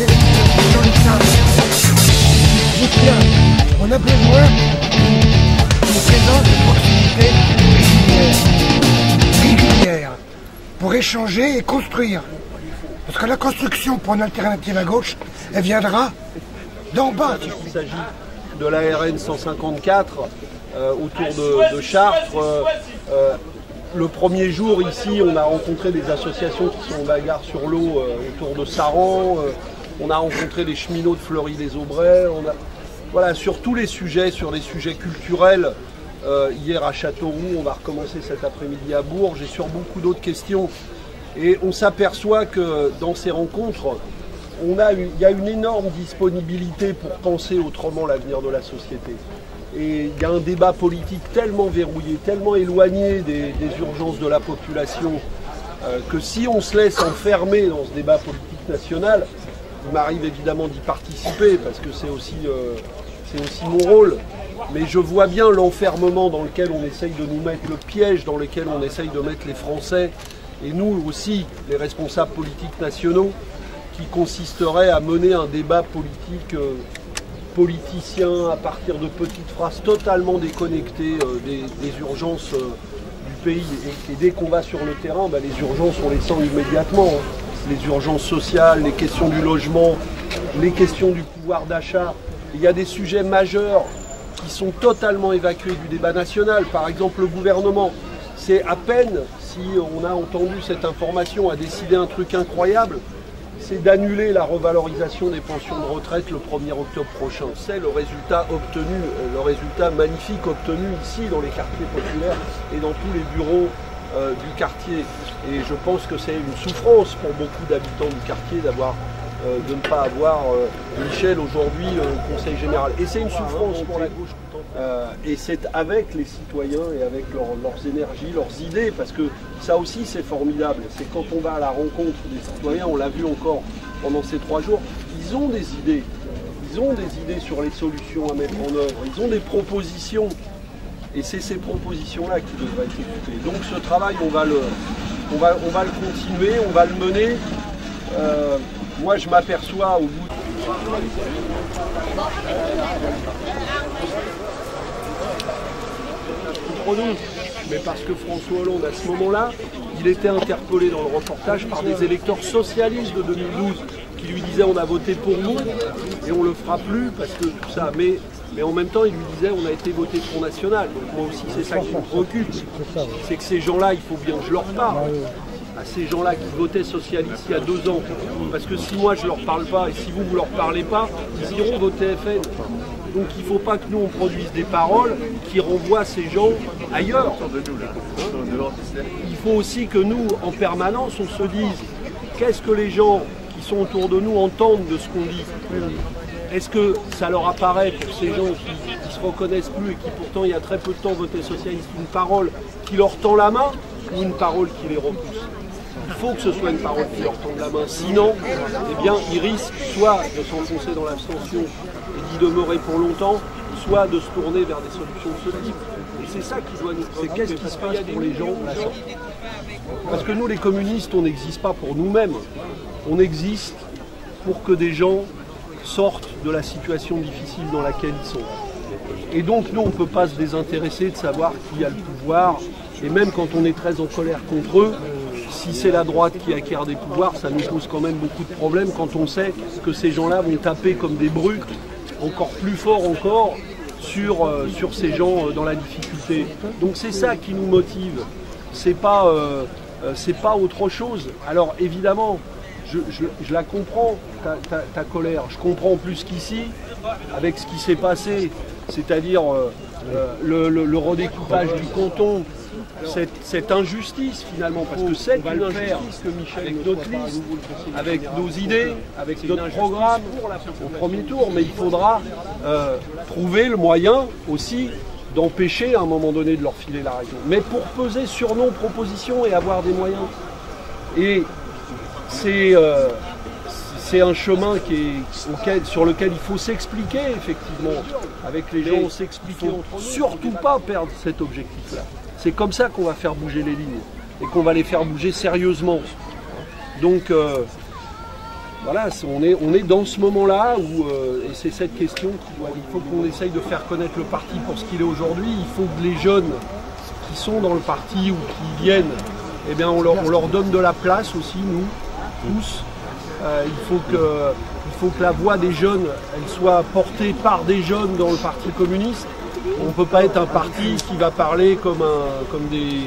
les gens le savent. Dites bien, on a besoin d'une présence de proximité régulière pour échanger et construire. Parce que la construction pour une alternative à gauche, elle viendra d'en bas. Il s'agit de la RN 154 autour de Chartres. Le premier jour ici, on a rencontré des associations qui sont en bagarre sur l'eau autour de Saran. On a rencontré des cheminots de Fleury-les-Aubrais. Voilà, sur tous les sujets, sur les sujets culturels. Hier à Châteauroux, on va recommencer cet après-midi à Bourges et sur beaucoup d'autres questions. Et on s'aperçoit que dans ces rencontres, il y a une énorme disponibilité pour penser autrement l'avenir de la société. Et il y a un débat politique tellement verrouillé, tellement éloigné des urgences de la population, que si on se laisse enfermer dans ce débat politique national, il m'arrive évidemment d'y participer parce que c'est aussi mon rôle, mais je vois bien l'enfermement dans lequel on essaye de nous mettre, le piège dans lequel on essaye de mettre les Français, et nous aussi, les responsables politiques nationaux, qui consisterait à mener un débat politique politicien à partir de petites phrases totalement déconnectées des urgences du pays. Et dès qu'on va sur le terrain, les urgences, on les sent immédiatement. Les urgences sociales, les questions du logement, les questions du pouvoir d'achat. Il y a des sujets majeurs qui sont totalement évacués du débat national. Par exemple, le gouvernement, c'est à peine si on a entendu cette information, a décidé un truc incroyable, c'est d'annuler la revalorisation des pensions de retraite le 1er octobre prochain. C'est le résultat obtenu, le résultat magnifique obtenu ici dans les quartiers populaires et dans tous les bureaux du quartier. Et je pense que c'est une souffrance pour beaucoup d'habitants du quartier de ne pas avoir Michel aujourd'hui au Conseil général. Et c'est une souffrance pour la gauche. Et c'est avec les citoyens et avec leurs énergies, leurs idées, parce que ça aussi c'est formidable. C'est quand on va à la rencontre des citoyens, on l'a vu encore pendant ces 3 jours, ils ont des idées. Ils ont des idées sur les solutions à mettre en œuvre. Ils ont des propositions. Et c'est ces propositions-là qui devraient être écoutées. Donc ce travail, on va le continuer, on va le mener. Moi, je m'aperçois au bout contre nous, mais parce que François Hollande, à ce moment-là, il était interpellé dans le reportage par des électeurs socialistes de 2012 qui lui disaient on a voté pour nous et on le fera plus parce que tout ça. Mais en même temps, il lui disait on a été voté Front National. Donc moi aussi, c'est ça qui me préoccupe. C'est que ces gens-là, il faut bien que je leur parle. À ces gens-là qui votaient socialistes il y a 2 ans. Parce que si moi je ne leur parle pas et si vous ne leur parlez pas, ils iront voter FN. Donc il ne faut pas que nous on produise des paroles qui renvoient ces gens ailleurs. Il faut aussi que nous, en permanence, on se dise qu'est-ce que les gens qui sont autour de nous entendent de ce qu'on dit. Est-ce que ça leur apparaît pour ces gens qui ne se reconnaissent plus et qui pourtant il y a très peu de temps votaient socialistes une parole qui leur tend la main ou une parole qui les repousse? Il faut que ce soit une parole qui leur tende la main, sinon eh bien, ils risquent soit de s'enfoncer dans l'abstention et d'y demeurer pour longtemps, soit de se tourner vers des solutions de ce type. Et c'est ça qui doit nous préoccuper. C'est qu'est-ce qui se passe pour les gens là. Parce que nous les communistes, on n'existe pas pour nous-mêmes, on existe pour que des gens sortent de la situation difficile dans laquelle ils sont. Et donc nous, on ne peut pas se désintéresser de savoir qui a le pouvoir, et même quand on est très en colère contre eux, si c'est la droite qui acquiert des pouvoirs, ça nous pose quand même beaucoup de problèmes quand on sait que ces gens-là vont taper comme des brutes, encore plus fort encore, sur ces gens dans la difficulté. Donc c'est ça qui nous motive, c'est pas autre chose. Alors évidemment, je la comprends, ta colère. Je comprends plus qu'ici, avec ce qui s'est passé, c'est-à-dire le redécoupage du canton, cette injustice finalement, parce que c'est une injustice que Michel, avec notre liste, avec nos idées, avec notre programme au premier tour, mais il faudra trouver le moyen aussi d'empêcher à un moment donné de leur filer la raison. Mais pour peser sur nos propositions et avoir des moyens. Et c'est un chemin sur lequel il faut s'expliquer effectivement avec les gens, s'expliquer entre nous. Surtout pas perdre cet objectif-là. C'est comme ça qu'on va faire bouger les lignes et qu'on va les faire bouger sérieusement. Donc voilà, on est dans ce moment-là où, et c'est cette question il faut qu'on essaye de faire connaître le parti pour ce qu'il est aujourd'hui. Il faut que les jeunes qui sont dans le parti ou qui viennent, eh bien, on leur donne de la place aussi, nous, tous. Il faut que la voix des jeunes, elle soit portée par des jeunes dans le Parti communiste. On ne peut pas être un parti qui va parler comme des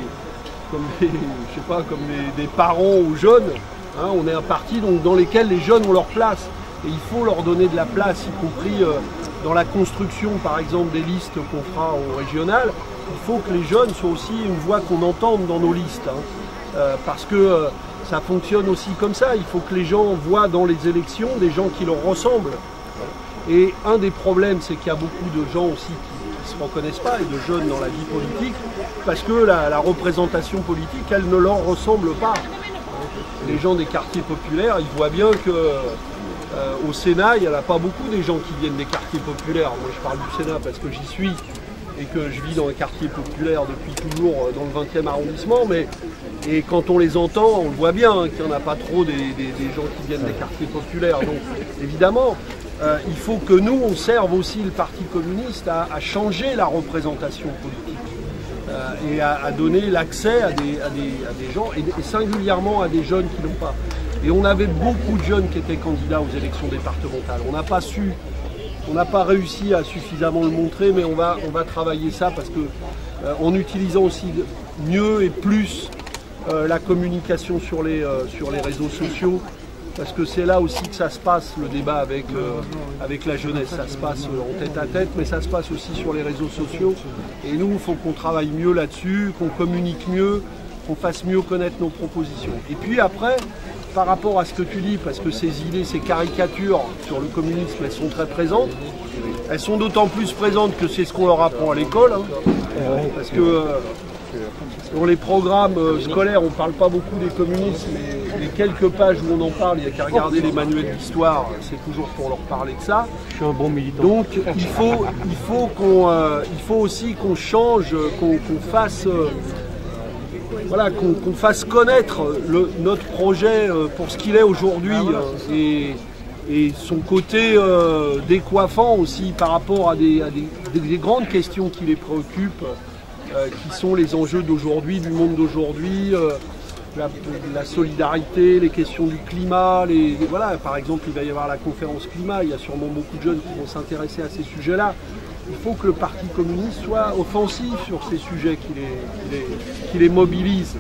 parents aux jeunes. Hein, on est un parti donc, dans lequel les jeunes ont leur place. Et il faut leur donner de la place, y compris dans la construction, par exemple, des listes qu'on fera au régional. Il faut que les jeunes soient aussi une voix qu'on entende dans nos listes. Hein, parce que ça fonctionne aussi comme ça. Il faut que les gens voient dans les élections des gens qui leur ressemblent. Et un des problèmes, c'est qu'il y a beaucoup de gens aussi qui ne se reconnaissent pas, et de jeunes dans la vie politique, parce que la représentation politique, elle ne leur ressemble pas. Les gens des quartiers populaires, ils voient bien qu'au Sénat, il n'y en a pas beaucoup des gens qui viennent des quartiers populaires. Moi, je parle du Sénat parce que j'y suis et que je vis dans un quartier populaire depuis toujours dans le 20e arrondissement. Et quand on les entend, on le voit bien hein, qu'il n'y en a pas trop des gens qui viennent des quartiers populaires. Donc, évidemment, il faut que nous, on serve aussi le Parti communiste à changer la représentation politique. Et à donner l'accès à des gens, et singulièrement à des jeunes qui n'ont pas. Et on avait beaucoup de jeunes qui étaient candidats aux élections départementales. On n'a pas réussi à suffisamment le montrer, mais on va travailler ça parce que en utilisant aussi mieux et plus la communication sur les réseaux sociaux, parce que c'est là aussi que ça se passe, le débat avec la jeunesse. Ça se passe en tête à tête, mais ça se passe aussi sur les réseaux sociaux. Et nous, il faut qu'on travaille mieux là-dessus, qu'on communique mieux, qu'on fasse mieux connaître nos propositions. Et puis après, par rapport à ce que tu dis, parce que ces idées, ces caricatures sur le communisme, elles sont très présentes. Elles sont d'autant plus présentes que c'est ce qu'on leur apprend à l'école. Hein, parce que dans les programmes scolaires, on ne parle pas beaucoup des communistes, mais les quelques pages où on en parle, il n'y a qu'à regarder les manuels d'histoire, c'est toujours pour leur parler de ça. Je suis un bon militant. Donc il faut aussi qu'on change, qu'on fasse, voilà, qu'on fasse connaître notre projet pour ce qu'il est aujourd'hui et son côté décoiffant aussi par rapport à des grandes questions qui les préoccupent. Qui sont les enjeux d'aujourd'hui, du monde d'aujourd'hui, la solidarité, les questions du climat, voilà, par exemple il va y avoir la conférence climat, il y a sûrement beaucoup de jeunes qui vont s'intéresser à ces sujets-là. Il faut que le Parti communiste soit offensif sur ces sujets, qu'il les mobilise.